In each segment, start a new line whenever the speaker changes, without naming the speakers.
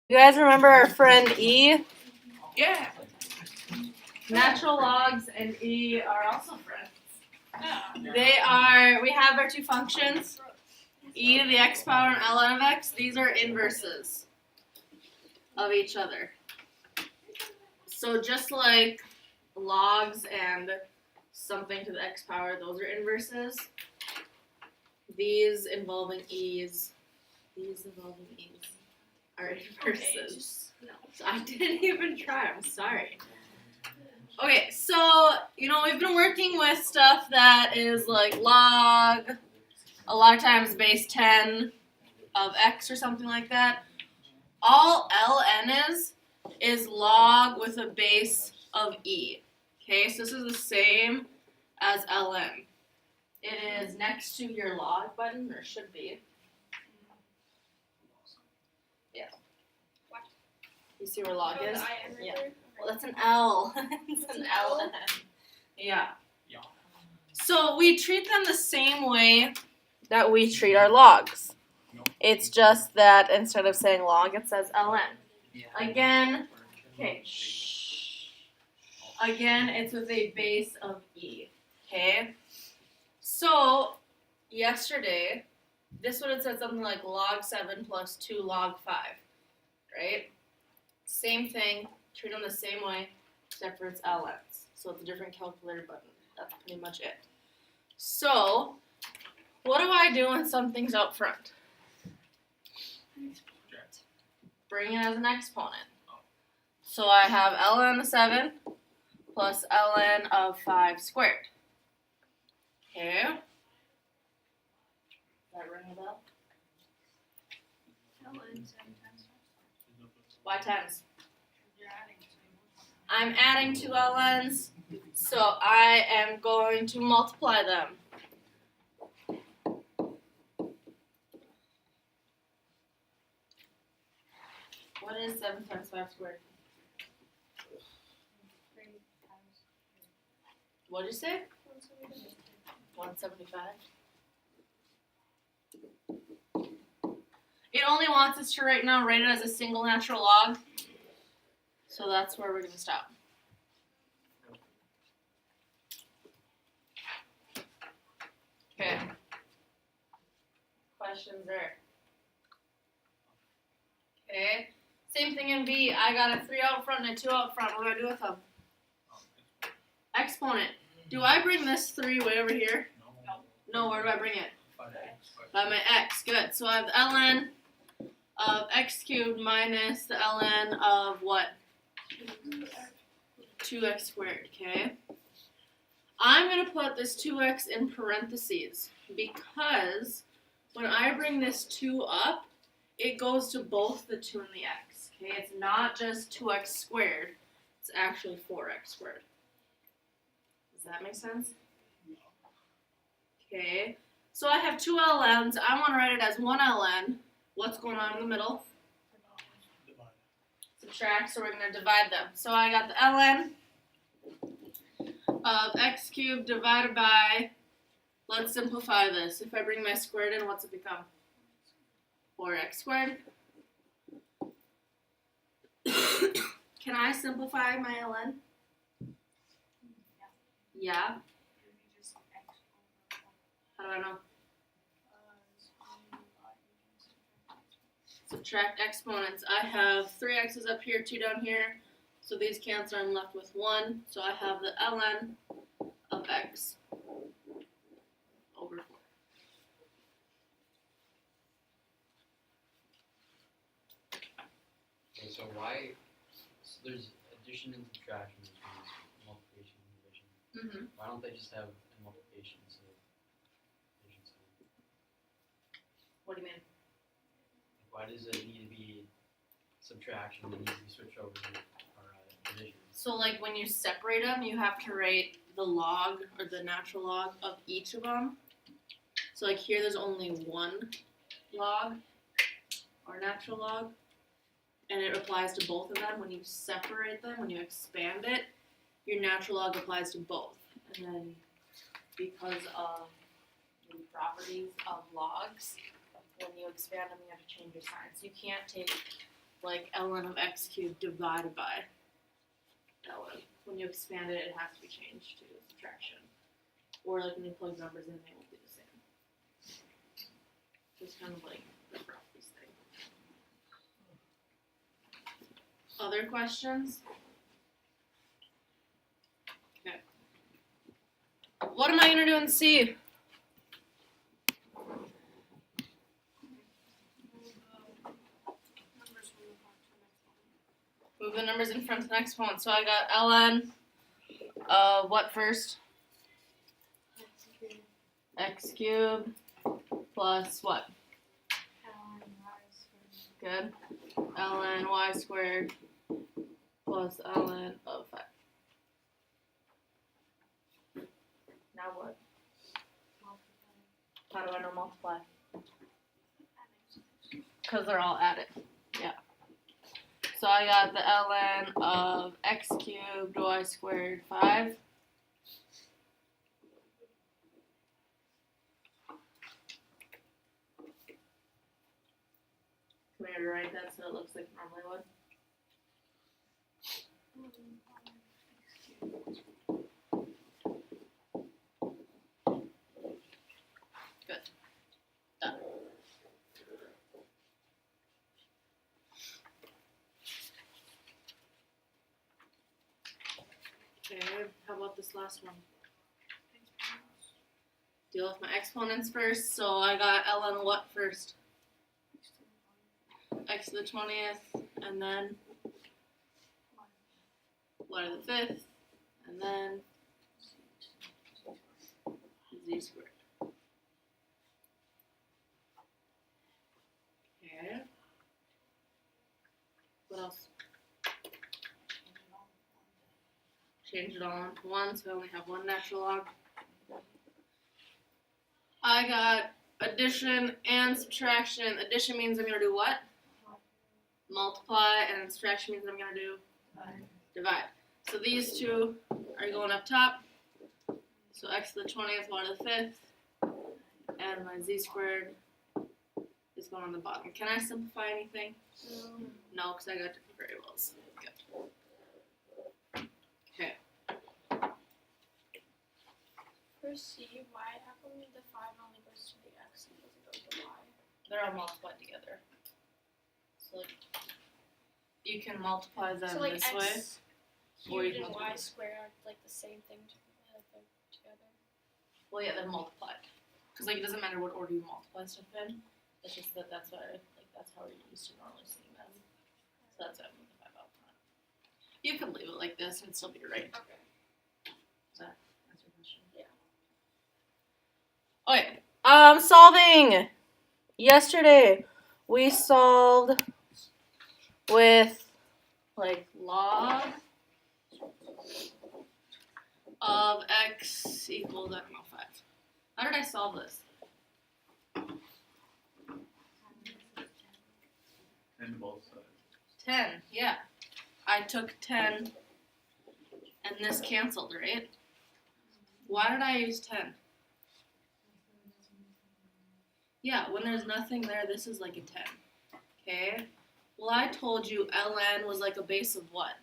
You guys remember our friend E?
Yeah.
Natural logs and E are also friends.
Yeah.
We have our two functions, e to the x power and ln of x. These are inverses of each other. So just like logs and something to the x power, those are inverses. These involving e's are inverses. So I didn't even try, I'm sorry. Okay, so, we've been working with stuff that is like log, a lot of times base 10 of x or something like that. All ln is log with a base of e. Okay, so this is the same as ln. It is next to your log button, or should be. Yeah. You see where log is? Yeah. Well, that's an L. It's an ln. Yeah. So we treat them the same way that we treat our logs. It's just that instead of saying log, it says ln. Again, okay. Again, it's with a base of e. Okay. So yesterday, this would have said something like log 7 plus 2 log 5, right? Same thing, treat them the same way, except for it's ln's. So it's a different calculator button. That's pretty much it. So, what do I do when something's out front? Bring it as an exponent. So I have ln of 7 plus ln of 5 squared. Okay. Does that ring a bell? Why times? I'm adding two ln's, so I am going to multiply them. What is 7 times 5 squared? What did you say? 175. It only wants us to right now write it as a single natural log, so that's where we're going to stop. Okay. Questions there? Okay. Same thing in B. I got a 3 out front and a 2 out front. What do I do with them? Exponent. Do I bring this 3 way over here? No, where do I bring it? By my x. Good. So I have the ln of x cubed minus the ln of what? 2x squared. Okay. I'm going to put this 2x in parentheses because when I bring this 2 up, it goes to both the 2 and the x. Okay, it's not just 2x squared, it's actually 4x squared. Does that make sense? Okay, so I have 2 ln's. I want to write it as 1 ln. What's going on in the middle? Subtract, so we're going to divide them. So I got the ln of x cubed divided by, let's simplify this. If I bring my squared in, what's it become? 4x squared. Can I simplify my ln? Yeah. How do I know? Subtract exponents. I have 3 x's up here, 2 down here. So these cancel, I'm left with 1. So I have the ln of x over 4.
Okay, so there's addition and subtraction, which means multiplication and division.
Mm-hmm.
Why don't they just have a multiplication instead of division sign?
What do you mean?
Why does it need to be subtraction and need to be switched over to division?
So like when you separate them, you have to write the log or the natural log of each of them. So like here there's only 1 log or natural log. And it applies to both of them. When you separate them, when you expand it, your natural log applies to both. And then because of the properties of logs, when you expand them, you have to change your sign. So you can't take like ln of x cubed divided by ln. When you expand it, it has to be changed to subtraction. Or like when you plug numbers in, they won't be the same. Just kind of like the properties thing. Other questions? Okay. What am I gonna do in C? Move the numbers in front to the next one. So I got ln of what first? X cubed plus what? Good. Ln y squared plus ln of 5. Now what? How do I know multiply? Because they're all added. Yeah. So I got the ln of x cubed y squared 5. Come here to write that so it looks like it normally would. Good. Done. Okay, how about this last one? Deal with my exponents first. So I got ln what first? X to the 20th, and then y to the 5th, and then z squared. Okay. What else? Change it all into 1, so I only have one natural log. I got addition and subtraction. Addition means I'm going to do what? Multiply, and subtraction means I'm going to do divide. So these two are going up top. So x to the 20th, y to the 5th, and my z squared is going on the bottom. Can I simplify anything? No, because I got different variables. Good. Okay.
For C, why, how come the 5 only goes to the x and doesn't go to the y?
They're all multiplied together. So like, you can multiply them
So like
this way.
x
Or you
cubed
can
and y
multiply.
squared are like the same thing like they're together?
Well, yeah, they're multiplied. Because like it doesn't matter what order you multiply stuff in. It's just that that's what that's how we're used to normally seeing them. So that's why I moved the 5 out front. You could leave it like this and it'd still be right.
Okay.
Does that answer your question?
Yeah.
Okay. Solving. Yesterday we solved with like log of x equals, I don't know, 5. How did I solve this?
10 to both sides.
10, yeah. I took 10 and this canceled, right? Why did I use 10? Yeah, when there's nothing there, this is like a 10. Okay? Well, I told you ln was like a base of what?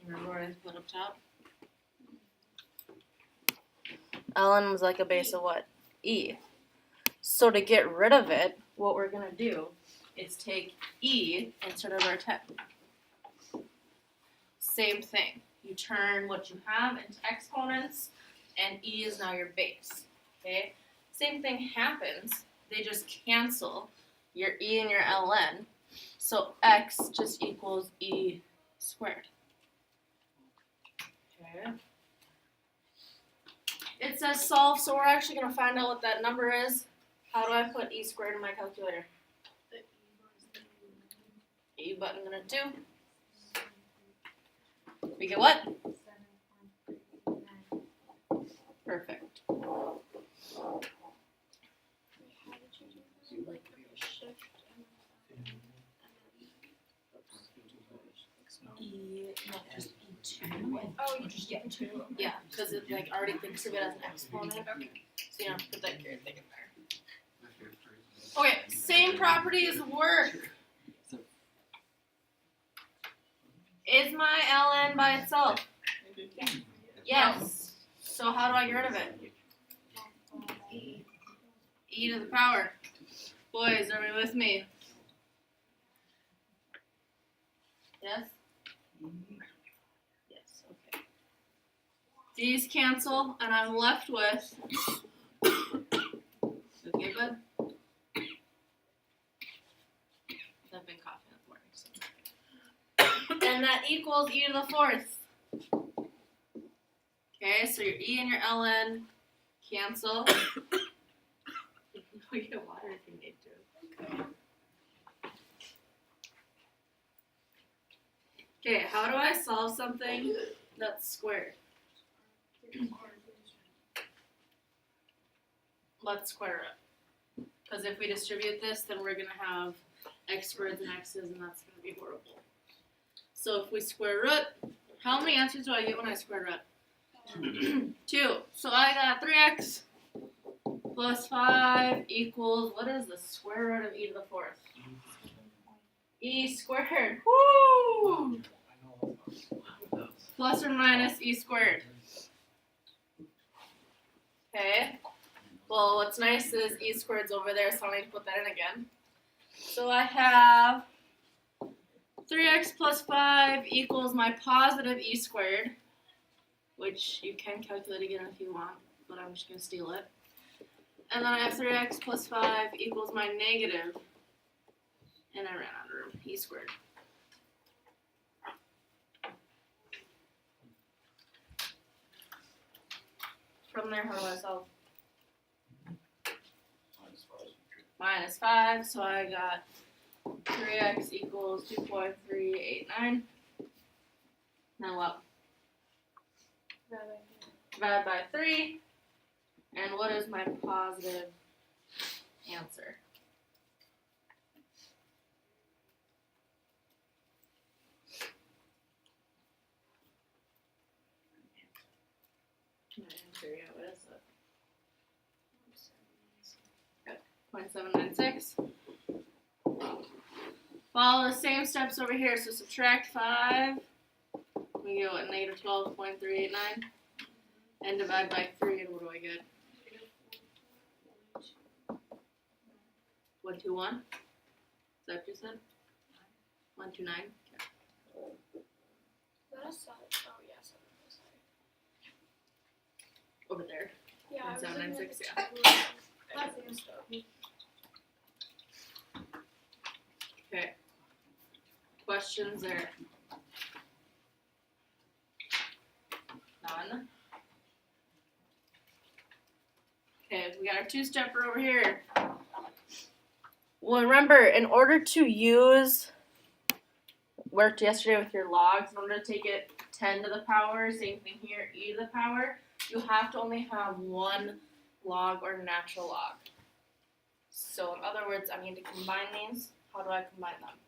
Remember what I put up top? ln was like a base of what? E. So to get rid of it, what we're going to do is take e instead of our 10. Same thing. You turn what you have into exponents, and e is now your base. Okay? Same thing happens. They just cancel your e and your ln. So x just equals e squared. Okay. It says solve, so we're actually going to find out what that number is. How do I put e squared in my calculator? E button gonna do. We get what? Perfect.
How did you do that? Like shift
E, no, just E2.
Oh, you just get 2.
Yeah, because it like already thinks of it as an exponent. So you don't have to put that carrot thing in there. following properties work? Is my ln by itself? Yes. So how do I get rid of it? E to the power. Boys, are we with me? Yes? Yes, okay. These cancel, and I'm left with. Okay, bud? I've been coughing this morning. So. And that equals e to the fourth. Okay, so your e and your ln cancel. We get water if you need to. Okay, how do I solve something that's squared? Let's square it. Because if we distribute this, then we're going to have x squareds and x's, and that's going to be horrible. So if we square root, how many answers do I get when I square root? 2. So I got 3x plus 5 equals, what is the square root of e to the fourth? E squared. Woo! Plus or minus e squared. Okay. Well, what's nice is e squared's over there, so I don't need to put that in again. So I have 3x plus 5 equals my positive e squared, which you can calculate again if you want, but I'm just going to steal it. And then I have 3x plus 5 equals my negative, and I ran out of room, e squared. From there, how do I solve? Minus 5, so I got 3x equals 2.389. Now what? Divide by 3. And what is my positive answer? My answer, yeah, what is it? 0.796. Follow the same steps over here. So subtract 5. We go at negative 12.389. And divide by 3, and what do I get? 121? Is that what you said? 129?
That's sorry. Oh, yeah, sorry.
Over there.
Yeah, I was
796,
yeah.
Okay. Questions there? None. Okay, we got our two-stepper over here. Well, remember, in order to use, worked yesterday with your logs, in order to take it 10 to the power, same thing here, e to the power, you have to only have one log or natural log. So in other words, I need to combine these. How do I combine them?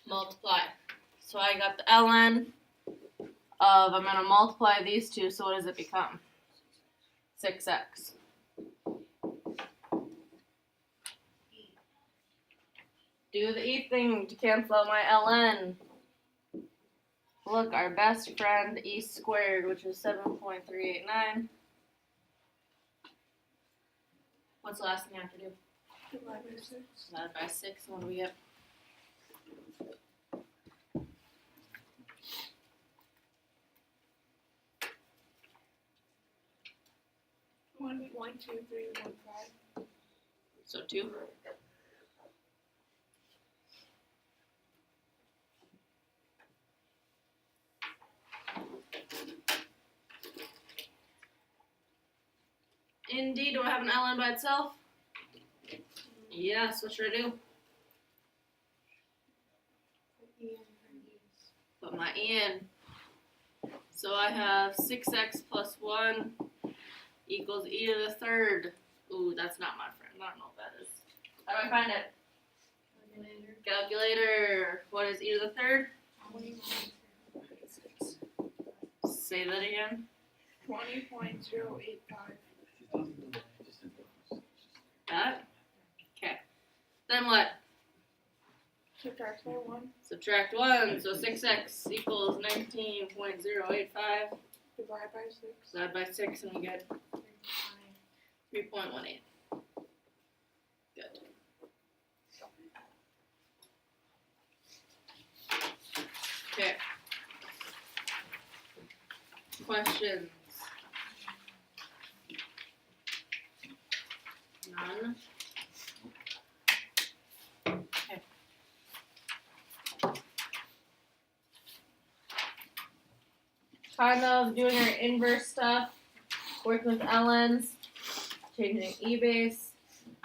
Multiply. So I got the ln of, I'm going to multiply these two, so what does it become? 6x. Do the e thing to cancel out my ln. Look, our best friend e squared, which is 7.389. What's the last thing I have to do? Divide by 6. What do we get?
One, 2, 3, 1, 5.
So 2. Indeed, do I have an ln by itself? Yes, what should I do? Put my e in. So I have 6x plus 1 equals e to the third. Ooh, that's not my friend. I don't know what that is. How do I find it? Calculator. What is e to the third?
20.085.
Say that again.
20.085.
that. Okay. Then what?
Subtract by 1.
Subtract 1, so 6x equals 19.085.
Divide by 6.
Divide by 6 and we get 3.18. Good. Okay. Questions? None? Okay. Kind of doing our inverse stuff, working with LNs, changing E base.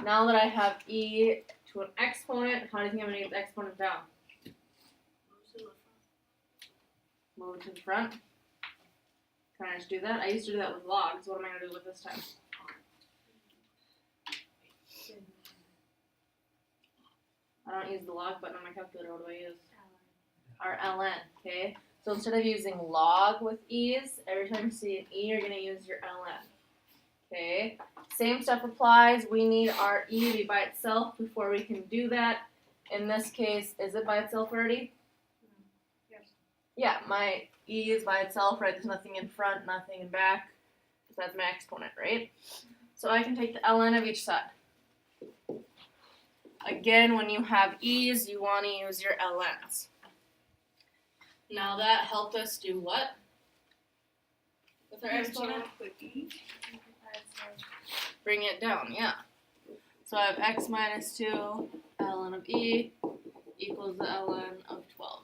Now that I have E to an exponent, how do you think I'm going to get the exponent down? Move it to the front. Can I just do that? I used to do that with logs. What am I going to do with this time? I don't use the log button on my calculator. What do I use? Our ln, okay? So instead of using log with e's, every time you see an e, you're going to use your ln. Okay? Same stuff applies. We need our e to be by itself before we can do that. In this case, is it by itself already?
Yes.
Yeah, my e is by itself, right? There's nothing in front, nothing in back. So that's my exponent, right? So I can take the ln of each side. Again, when you have e's, you want to use your ln's. Now that helped us do what? With our exponent? Bring it down, yeah. So I have x minus 2 ln of e equals the ln of 12.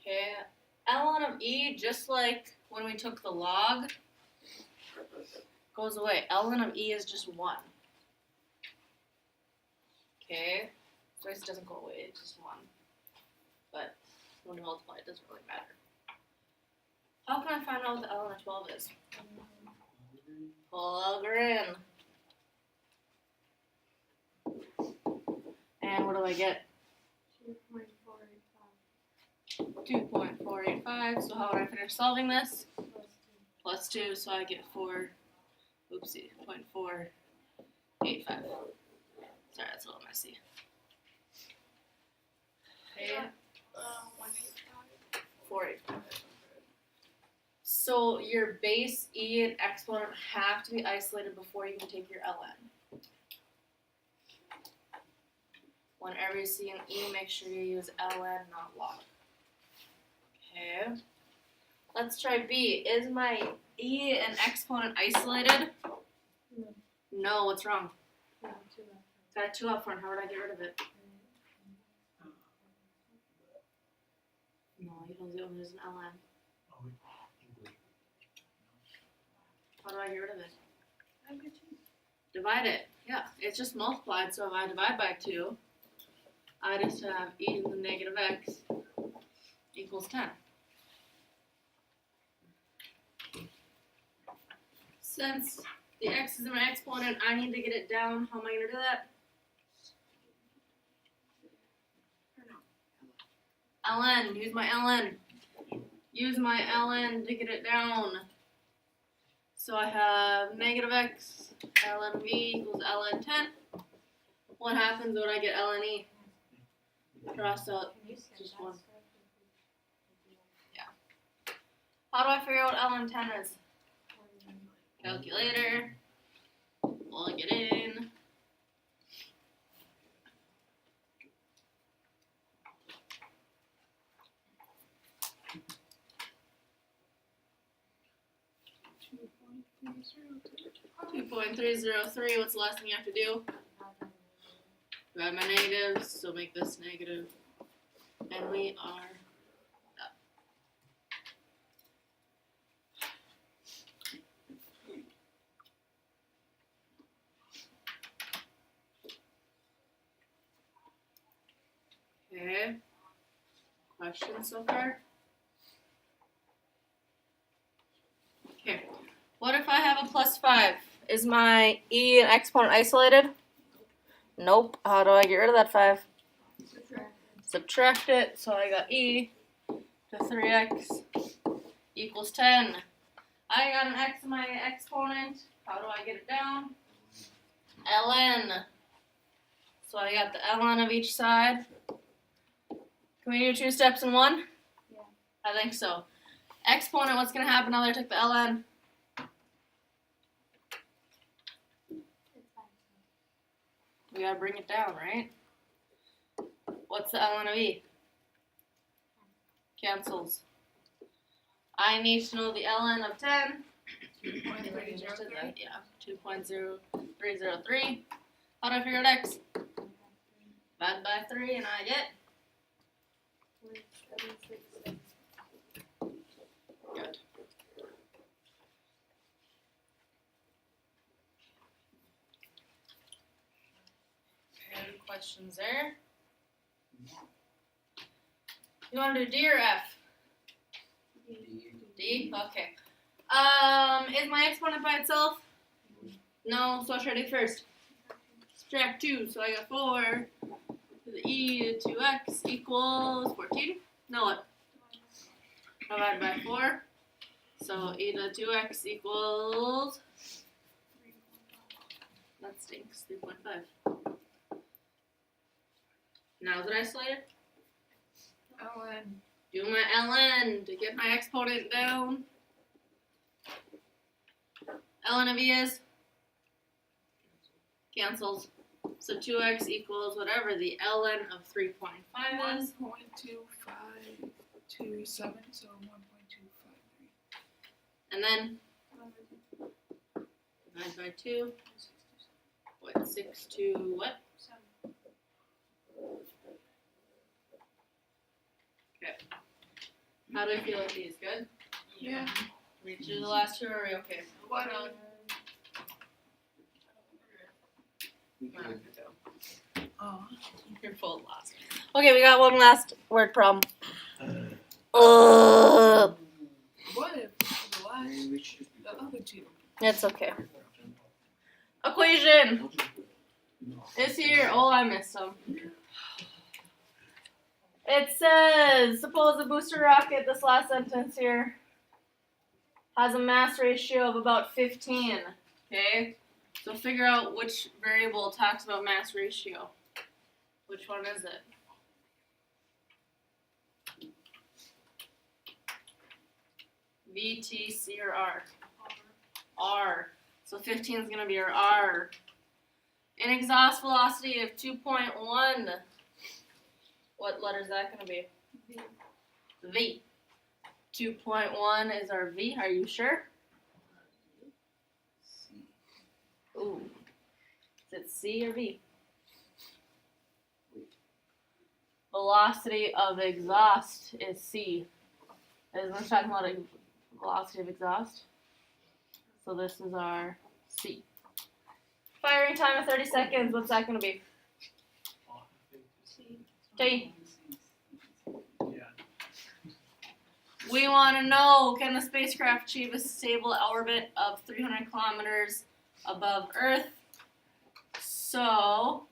Okay, ln of e, just like when we took the log, goes away. ln of e is just 1. Okay, so it doesn't go away, it's just 1. But when you multiply, it doesn't really matter. How can I find out what the ln of 12 is? Plug her in. And what do I get? 2.485. So how would I finish solving this? Plus 2, so I get 0.485. Sorry, that's a little messy. Okay. 485. So your base, e, and exponent have to be isolated before you can take your ln. Whenever you see an e, make sure you use ln, not log. Okay. Let's try b. Is my e and exponent isolated? No, what's wrong? Got a 2 up front. How would I get rid of it? No, you don't do it. There's an ln. How do I get rid of it? Divide it. Yeah, it's just multiplied. So if I divide by 2, I just have e to the negative x equals 10. Since the x is in my exponent, I need to get it down. How am I going to do that? ln. Use my ln. Use my ln to get it down. So I have negative x ln of e equals ln 10. What happens when I get ln e? Cross out just 1. Yeah. How do I figure out what ln 10 is? Calculator. Plug it in. .303. What's the last thing you have to do? Divide my negatives, so make this negative. And we are up. Okay. Questions so far? Okay. What if I have a plus 5? Is my e and exponent isolated? Nope. How do I get rid of that 5? Subtract it. So I got e to 3x equals 10. I got an x in my exponent. How do I get it down? ln. So I got the ln of each side. Can we do 2 steps in one?
Yeah.
I think so. Exponent, what's going to happen now that I took the ln? We got to bring it down, right? What's the ln of e? Cancels. I need to know the ln of 10.
2.303.
Yeah, 2.0303. How do I figure out x? Divide by 3 and I get? Good. Any questions there? You want to do D or F? D? Okay. Is my exponent by itself? No, so what should I do first? Subtract 2, so I got 4 to the e to 2x equals 14. No, what? Divided by 4. So e to 2x equals, that stinks, 3.5. Now is it isolated?
ln.
Do my ln to get my exponent down. ln of e is? Cancels. So 2x equals whatever the ln of 3.5 is.
1.2527, so 1.253.
And then divide by 2. What, 6 to what? Okay. How do I feel with these? Good?
Yeah.
Reach to the last two, or are we okay?
What Oh.
You're full of lost. Okay, we got one last word problem. Ugh.
What if the last, the other two?
It's okay. Equation is here. Oh, I missed some. It says, suppose a booster rocket, this last sentence here, has a mass ratio of about 15. Okay? So figure out which variable talks about mass ratio. Which one is it? V, T, C, or R? R. So 15 is going to be our R. An exhaust velocity of 2.1. What letter is that going to be? V. 2.1 is our V. Are you sure? Ooh. Is it C or V? Velocity of exhaust is C. Is we're talking about a velocity of exhaust. So this is our C. Firing time of 30 seconds. What's that going to be? T.
Yeah.
We want to know, can the spacecraft achieve a stable orbit of 300 kilometers above Earth? So,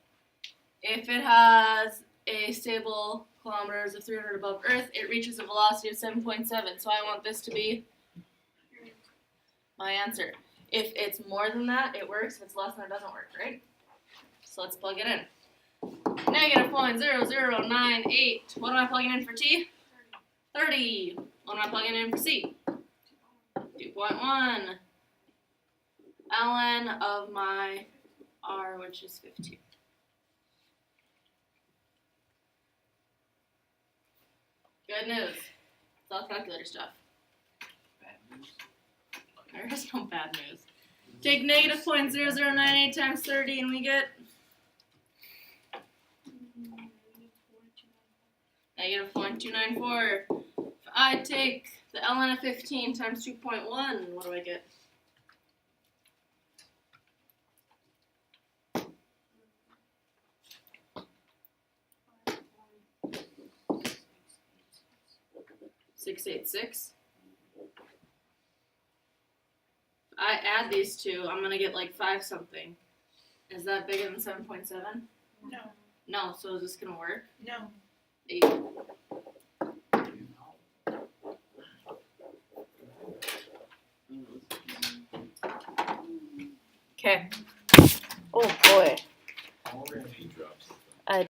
if it has a stable kilometers of 300 above Earth, it reaches a velocity of 7.7. So I want this to be my answer. If it's more than that, it works. If it's less than, it doesn't work, right? So let's plug it in. Negative 0.0098. What am I plugging in for T? 30. What am I plugging in for C? 2.1. ln of my R, which is 15. Good news. It's all calculator stuff.
Bad news.
There is no bad news. Take negative 0.0098 times 30 and we get negative 0.294. If I take the ln of 15 times 2.1, what do I get? .686. If I add these two, I'm gonna get like 5 something. Is that bigger than 7.7?
No.
No, so is this gonna work?
No.
8. Okay. Oh boy.